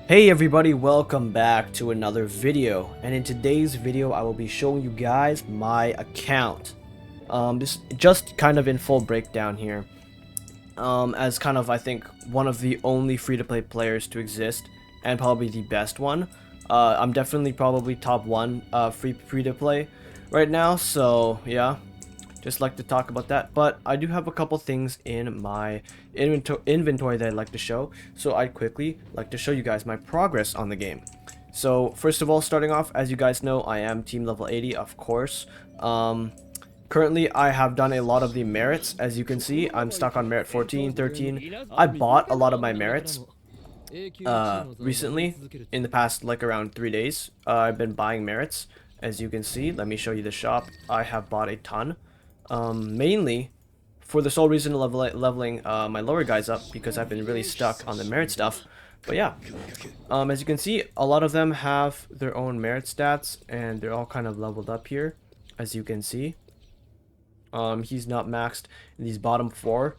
Hey everybody, welcome back to another video, and in today's video I will be showing you guys my account. This just kind of in full breakdown here, as kind of I think one of the only free-to-play players to exist, and probably the best one. I'm definitely probably top one free-to-play right now, so yeah. Just like to talk about that, but I do have a couple things in my inventory that I'd like to show, so I'd quickly like to show you guys my progress on the game. So first of all, starting off, as you guys know, I am team level 80, of course. Currently I have done a lot of the merits. As you can see, I'm stuck on merit 14, 13. I bought a lot of my merits recently, in the past like around 3 days. I've been buying merits. As you can see, let me show you the shop. I have bought a ton, mainly for the sole reason of leveling my lower guys up, because I've been really stuck on the merit stuff. But yeah, as you can see, a lot of them have their own merit stats, and they're all kind of leveled up here, as you can see. He's not maxed. These bottom four,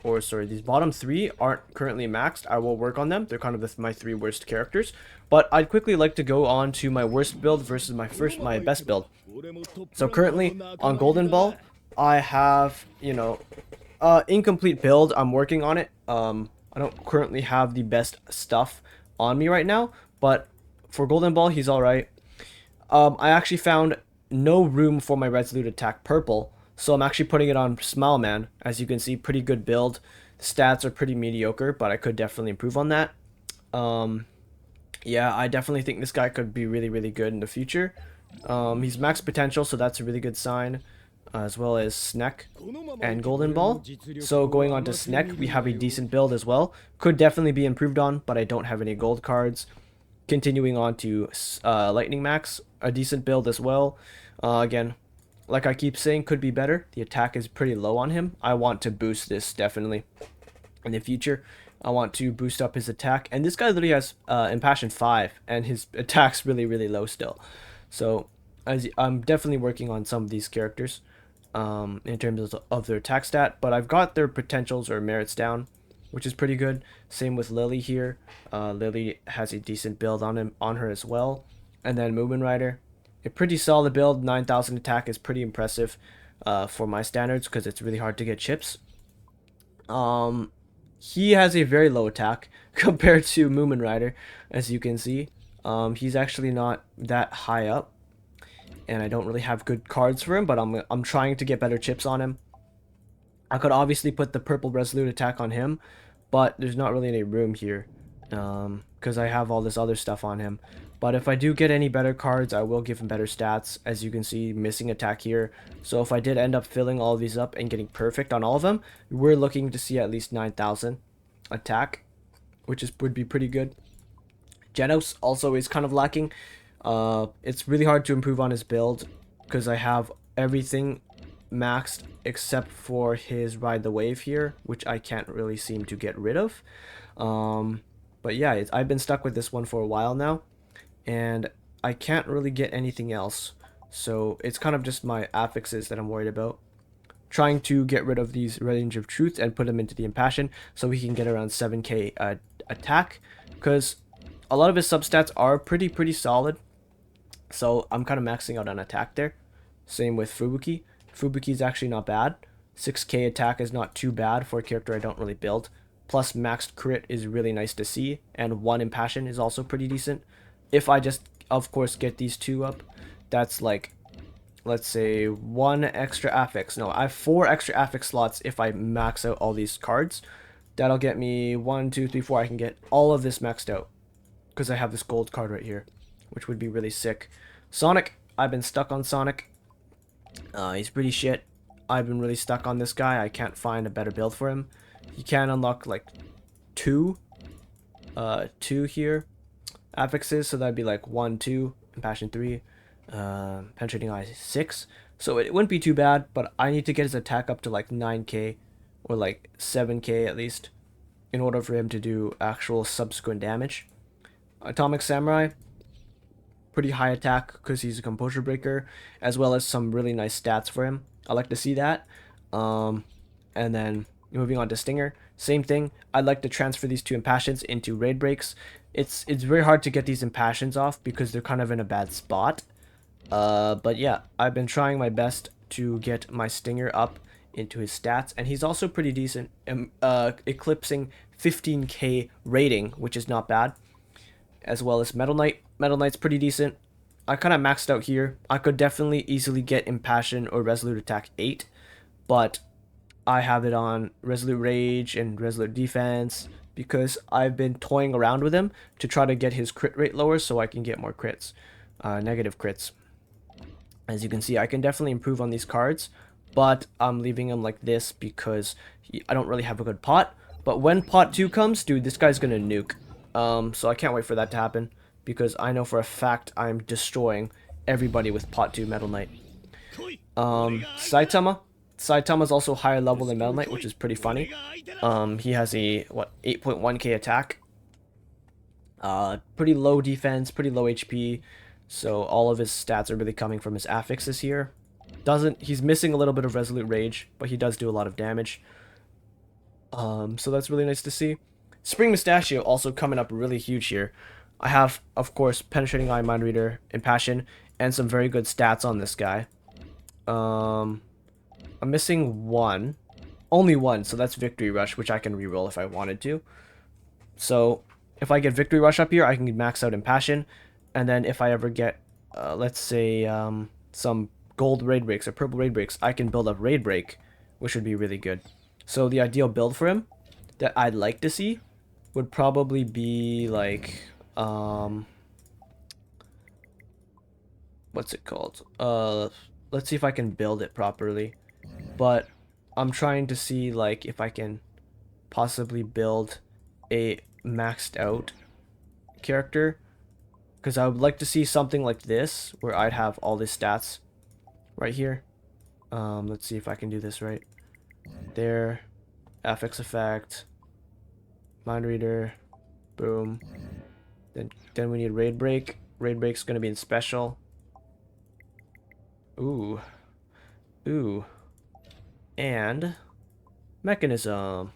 or sorry, these bottom three aren't currently maxed. I will work on them. They're kind of my three worst characters. But I'd quickly like to go on to my worst build versus my best build. So currently on Golden Ball, I have, incomplete build. I'm working on it. I don't currently have the best stuff on me right now, but for Golden Ball, he's alright. I actually found no room for my Resolute Attack Purple, so I'm actually putting it on Smile Man. As you can see, pretty good build. Stats are pretty mediocre, but I could definitely improve on that. Yeah, I definitely think this guy could be really, really good in the future. He's max potential, so that's a really good sign, as well as Sneck and Golden Ball. So going on to Sneck, we have a decent build as well. Could definitely be improved on, but I don't have any gold cards. Continuing on to Lightning Max, a decent build as well. Again, like I keep saying, could be better. The attack is pretty low on him. I want to boost this definitely in the future. I want to boost up his attack, and this guy literally has Impassion 5, and his attack's really, really low still. So I'm definitely working on some of these characters in terms of their attack stat, but I've got their potentials or merits down, which is pretty good. Same with Lily here. Lily has a decent build on her as well. And then Moomin Rider, a pretty solid build. 9,000 attack is pretty impressive for my standards, because it's really hard to get chips. He has a very low attack compared to Moomin Rider, as you can see. He's actually not that high up, and I don't really have good cards for him, but I'm trying to get better chips on him. I could obviously put the purple Resolute attack on him, but there's not really any room here, because I have all this other stuff on him. But if I do get any better cards, I will give him better stats. As you can see, missing attack here. So if I did end up filling all of these up and getting perfect on all of them, we're looking to see at least 9,000 attack, which would be pretty good. Genos also is kind of lacking. It's really hard to improve on his build, because I have everything maxed except for his Ride the Wave here, which I can't really seem to get rid of. But yeah, I've been stuck with this one for a while now, and I can't really get anything else. So it's kind of just my affixes that I'm worried about. Trying to get rid of these Range of Truth and put them into the Impassion, so we can get around 7k attack, because a lot of his substats are pretty solid. So I'm kind of maxing out on attack there. Same with Fubuki. Fubuki's actually not bad. 6k attack is not too bad for a character I don't really build. Plus maxed crit is really nice to see, and 1 Impassion is also pretty decent. If I just, of course, get these 2 up, that's like, let's say 1 extra affix. No, I have 4 extra affix slots if I max out all these cards. That'll get me 1, 2, 3, 4. I can get all of this maxed out, because I have this gold card right here, which would be really sick. Sonic, I've been stuck on Sonic. He's pretty shit. I've been really stuck on this guy. I can't find a better build for him. You can unlock like 2 here affixes, so that'd be like 1, 2, Impassion 3, Penetrating Eye 6. So it wouldn't be too bad, but I need to get his attack up to like 9k or like 7k at least, in order for him to do actual subsequent damage. Atomic Samurai, pretty high attack because he's a composure breaker, as well as some really nice stats for him. I like to see that. And then moving on to Stinger. Same thing. I'd like to transfer these two impassions into raid breaks. It's very hard to get these impassions off because they're kind of in a bad spot. But yeah, I've been trying my best to get my Stinger up into his stats, and he's also pretty decent, eclipsing 15k rating, which is not bad, as well as Metal Knight. Metal Knight's pretty decent. I kind of maxed out here. I could definitely easily get Impassion or Resolute Attack 8, but I have it on Resolute Rage and Resolute Defense because I've been toying around with him to try to get his crit rate lower so I can get more crits, negative crits. As you can see, I can definitely improve on these cards, but I'm leaving him like this because I don't really have a good pot. But when pot 2 comes, dude, this guy's gonna nuke. So I can't wait for that to happen because I know for a fact I'm destroying everybody with pot 2 Metal Knight. Saitama. Saitama's also higher level than Metal Knight, which is pretty funny. He has a, 8.1k attack. Pretty low defense, pretty low HP. So all of his stats are really coming from his affixes here. He's missing a little bit of Resolute Rage, but he does do a lot of damage. So that's really nice to see. Spring Mustachio also coming up really huge here. I have, of course, Penetrating Eye, Mind Reader, Impassion, and some very good stats on this guy. I'm missing one. Only one, so that's Victory Rush, which I can reroll if I wanted to. So if I get Victory Rush up here, I can max out Impassion. And then if I ever get, let's say, some gold raid breaks or purple raid breaks, I can build up raid break, which would be really good. So the ideal build for him that I'd like to see would probably be like, what's it called? Let's see if I can build it properly. But I'm trying to see like if I can possibly build a maxed out character. Because I would like to see something like this, where I'd have all the stats right here. Let's see if I can do this right. There, FX effect, Mind Reader, boom. Then we need Raid Break. Raid Break's gonna be in special. Ooh, ooh, and Mechanism.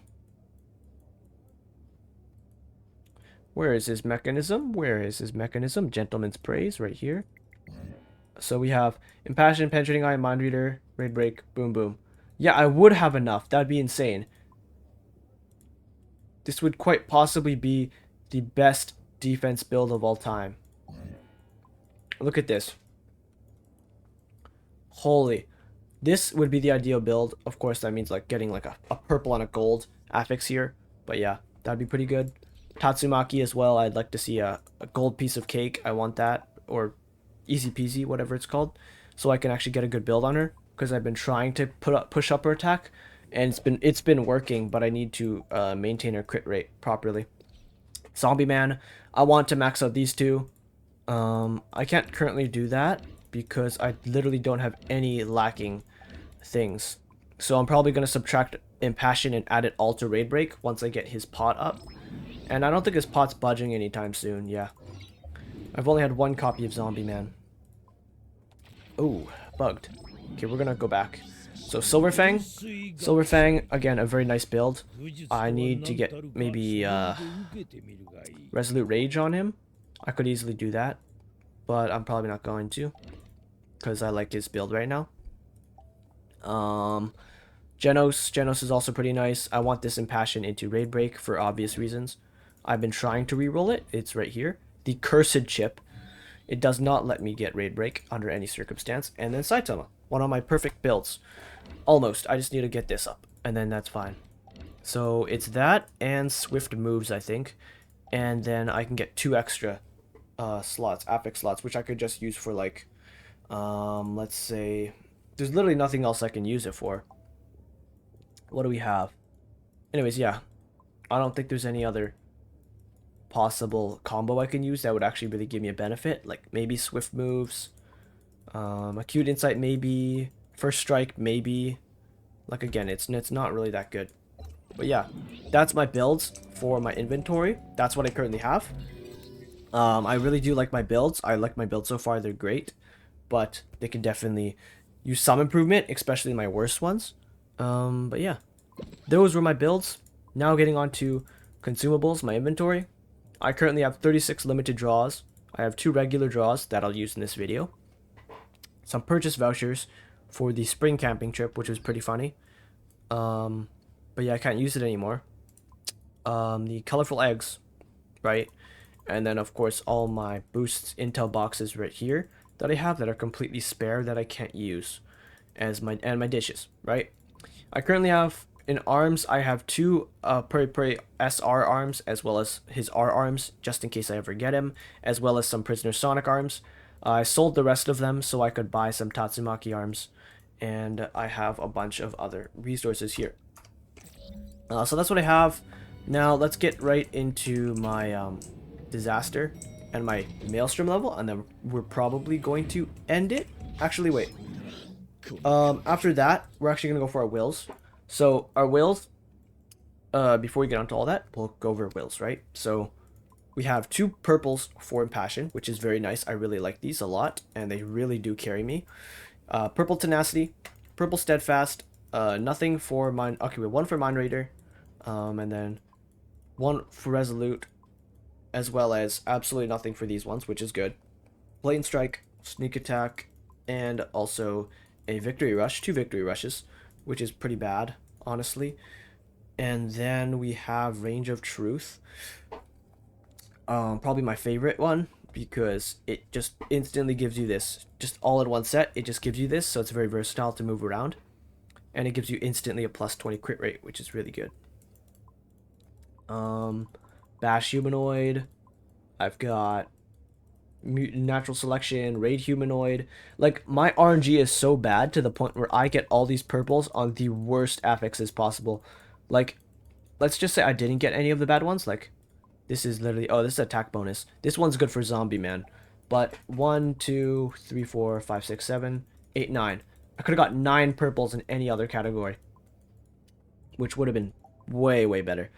Where is his mechanism? Where is his mechanism? Gentleman's Praise, right here. So we have Impassion, Penetrating Eye, Mind Reader, Raid Break, boom, boom. Yeah, I would have enough. That'd be insane. This would quite possibly be the best defense build of all time. Look at this. Holy. This would be the ideal build. Of course, that means like getting like a purple and a gold affix here. But yeah, that'd be pretty good. Tatsumaki as well. I'd like to see a gold piece of cake. I want that. Or easy peasy, whatever it's called. So I can actually get a good build on her. Because I've been trying to push up her attack. And it's been working. But I need to maintain her crit rate properly. Zombie Man. I want to max out these two. I can't currently do that. Because I literally don't have any lacking things. So I'm probably going to subtract Impassion and add it all to Raid Break. Once I get his pot up. And I don't think his pot's budging anytime soon, yeah. I've only had one copy of Zombie Man. Ooh, bugged. Okay, we're gonna go back. So Silver Fang. Silver Fang, again, a very nice build. I need to get maybe Resolute Rage on him. I could easily do that. But I'm probably not going to. Because I like his build right now. Genos is also pretty nice. I want this Impassion into Raid Break for obvious reasons. I've been trying to reroll it. It's right here. The Cursed Chip. It does not let me get Raid Break under any circumstance. And then Saitama. One of my perfect builds. Almost. I just need to get this up. And then that's fine. So it's that and Swift Moves, I think. And then I can get 2 extra slots, affix slots, which I could just use for like, let's say, there's literally nothing else I can use it for. What do we have? Anyways, yeah. I don't think there's any other possible combo I can use that would actually really give me a benefit. Like maybe Swift Moves. Acute Insight maybe. First Strike maybe. Like again, it's not really that good. But yeah, that's my builds for my inventory. That's what I currently have. I really do like my builds. I like my builds so far. They're great. But they can definitely use some improvement, especially my worst ones. But yeah, those were my builds. Now getting on to consumables, my inventory. I currently have 36 limited draws. I have 2 regular draws that I'll use in this video. Some purchase vouchers for the spring camping trip, which was pretty funny. But yeah, I can't use it anymore. The colorful eggs, right? And then of course all my boosts intel boxes right here that I have that are completely spare that I can't use as my dishes, right? I currently have in arms, I have 2 Puri SR arms as well as his R arms just in case I ever get him, as well as some Prisoner Sonic arms. I sold the rest of them so I could buy some Tatsumaki arms, and I have a bunch of other resources here. So that's what I have. Now let's get right into my disaster and my maelstrom level, and then we're probably going to end it. Actually, wait. After that, we're actually gonna go for our wills. So our wills, before we get onto all that, we'll go over wills, right? So we have 2 purples for Impassion, which is very nice. I really like these a lot, and they really do carry me. Purple Tenacity, purple Steadfast, nothing for Mind. Okay, wait, 1 for Mind Raider, and then 1 for Resolute, as well as absolutely nothing for these ones, which is good. Blatant Strike, Sneak Attack, and also a Victory Rush, 2 Victory Rushes, which is pretty bad, honestly. And then we have Range of Truth. Probably my favorite one because it just instantly gives you this. Just all in one set, it just gives you this, so it's very versatile to move around. And it gives you instantly a plus 20 crit rate, which is really good. Bash Humanoid. I've got Natural Selection, Raid Humanoid. Like, my RNG is so bad to the point where I get all these purples on the worst affixes possible. Like, let's just say I didn't get any of the bad ones. Like, this is literally... Oh, this is attack bonus. This one's good for Zombie Man. But 1, 2, 3, 4, 5, 6, 7, 8, 9. I could have got 9 purples in any other category, which would have been way, way better.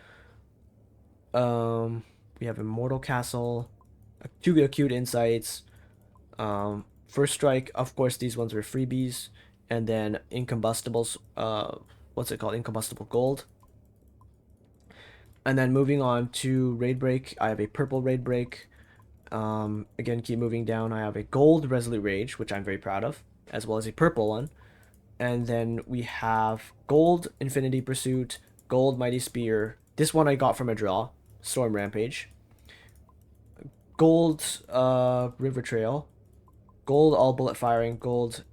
We have Immortal Castle, 2 Acute Insights, First Strike. Of course, these ones were freebies, and then Incombustibles. What's it called? Incombustible Gold. And then moving on to Raid Break, I have a purple Raid Break. Again, keep moving down. I have a gold Resolute Rage, which I'm very proud of, as well as a purple one. And then we have gold Infinity Pursuit, gold Mighty Spear. This one I got from a draw, Storm Rampage. Gold River Trail, gold All Bullet Firing, gold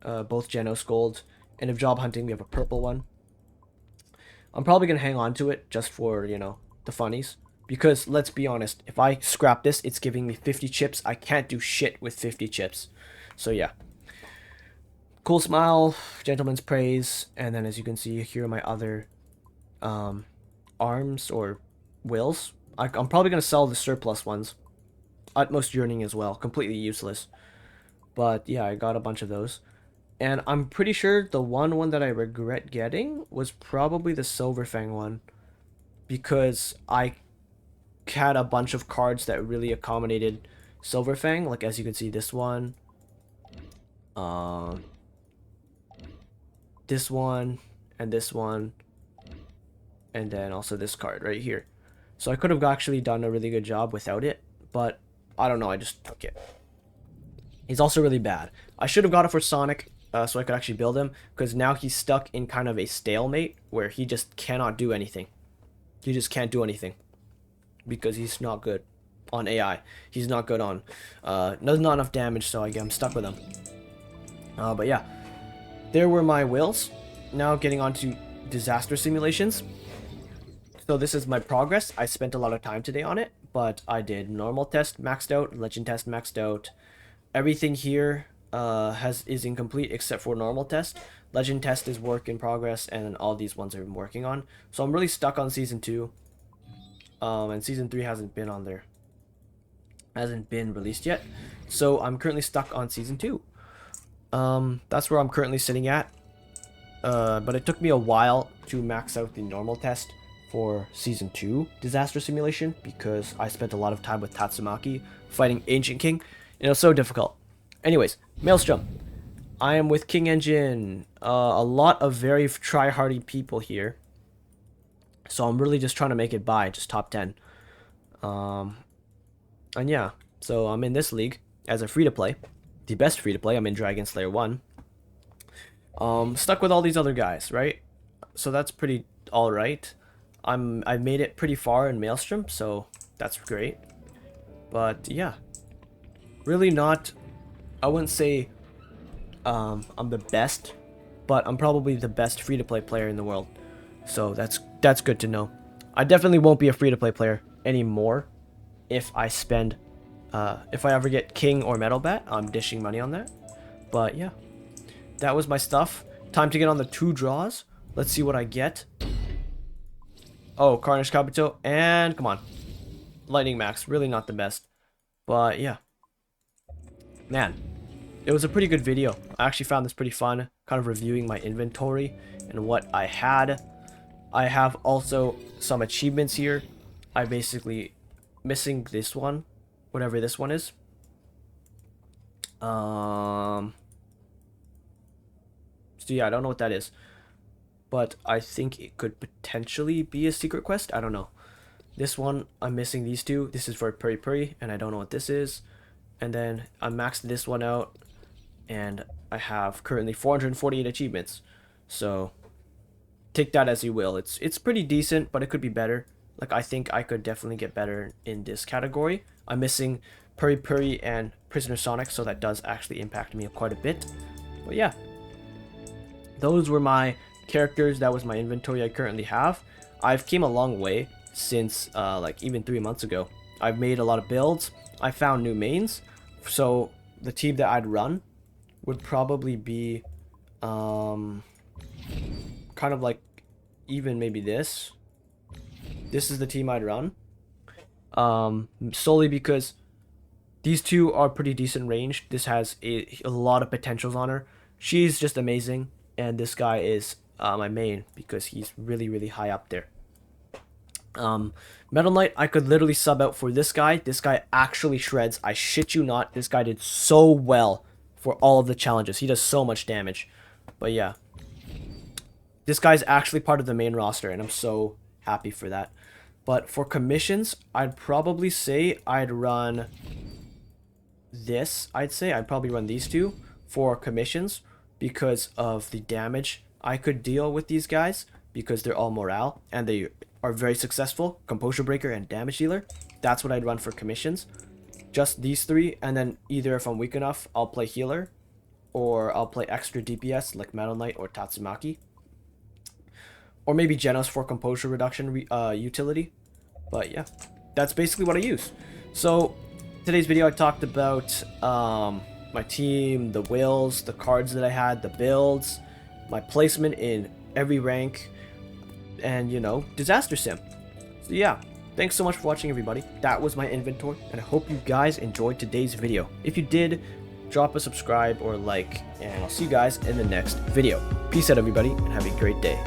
both Genos gold, and if job hunting we have a purple one. I'm probably gonna hang on to it just for, you know, the funnies, because let's be honest, if I scrap this, it's giving me 50 chips. I can't do shit with 50 chips. So yeah. Cool Smile, Gentleman's Praise, and then as you can see, here are my other arms or wills. I'm probably gonna sell the surplus ones. Utmost Yearning as well, completely useless. But yeah, I got a bunch of those. And I'm pretty sure the one that I regret getting was probably the Silver Fang one, because I had a bunch of cards that really accommodated Silver Fang. Like, as you can see, this one, this one, and this one, and then also this card right here. So I could have actually done a really good job without it, but I don't know, I just took it. He's also really bad. I should have got it for Sonic, so I could actually build him, because now he's stuck in kind of a stalemate where he just cannot do anything. He just can't do anything because he's not good on AI. He's not good on, does not enough damage, so I'm stuck with him. But yeah, there were my wills. Now getting on to disaster simulations. So this is my progress. I spent a lot of time today on it, but I did normal test maxed out, legend test maxed out. Everything here is incomplete except for normal test. Legend test is work in progress, and all these ones I'm working on. So I'm really stuck on season 2. And season 3 hasn't been on there. Hasn't been released yet. So I'm currently stuck on season 2. That's where I'm currently sitting at. But it took me a while to max out the normal test for season 2 disaster simulation, because I spent a lot of time with Tatsumaki fighting Ancient King. It was so difficult. Anyways, Maelstrom. I am with King Engine. A lot of very try-hardy people here. So I'm really just trying to make it by just top 10. Um, and yeah, so I'm in this league as a free-to-play. The best free-to-play. I'm in Dragon Slayer 1. Stuck with all these other guys, right? So that's pretty alright. I've made it pretty far in Maelstrom, so that's great. But yeah, really not, I wouldn't say I'm the best, but I'm probably the best free-to-play player in the world. So that's good to know. I definitely won't be a free-to-play player anymore if I spend, if I ever get King or Metal Bat. I'm dishing money on that. But yeah, that was my stuff. Time to get on the 2 draws. Let's see what I get. Oh, Carnage Kabuto, and come on. Lightning Max, really not the best. But yeah. Man, it was a pretty good video. I actually found this pretty fun, kind of reviewing my inventory and what I had. I have also some achievements here. I basically missing this one, whatever this one is. So yeah, I don't know what that is, but I think it could potentially be a secret quest. I don't know. This one, I'm missing these 2. This is for Puri Puri, and I don't know what this is. And then I maxed this one out, and I have currently 448 achievements. So take that as you will. It's pretty decent, but it could be better. Like, I think I could definitely get better in this category. I'm missing Puri Puri and Prisoner Sonic, so that does actually impact me quite a bit. But yeah, those were my characters. That was my inventory I currently have. I've came a long way since like even 3 months ago. I've made a lot of builds. I found new mains. So the team that I'd run would probably be kind of like even maybe this. This is the team I'd run. Solely because these 2 are pretty decent range. This has a lot of potentials on her. She's just amazing. And this guy is my main because he's really, really high up there. Metal Knight, I could literally sub out for this guy. This guy actually shreds. I shit you not. This guy did so well for all of the challenges. He does so much damage. But yeah, this guy's actually part of the main roster, and I'm so happy for that. But for commissions, I'd probably say I'd run this. I'd probably run these 2 for commissions because of the damage I could deal with these guys, because they're all morale and they are very successful. Composure Breaker and Damage Dealer. That's what I'd run for commissions. Just these 3, and then either if I'm weak enough, I'll play healer, or I'll play extra DPS like Metal Knight or Tatsumaki. Or maybe Genos for composure reduction utility. But yeah, that's basically what I use. So today's video I talked about my team, the wills, the cards that I had, the builds, my placement in every rank, and you know, disaster sim. So yeah, thanks so much for watching, everybody. That was my inventory, and I hope you guys enjoyed today's video. If you did, drop a subscribe or like, and I'll see you guys in the next video. Peace out, everybody, and have a great day.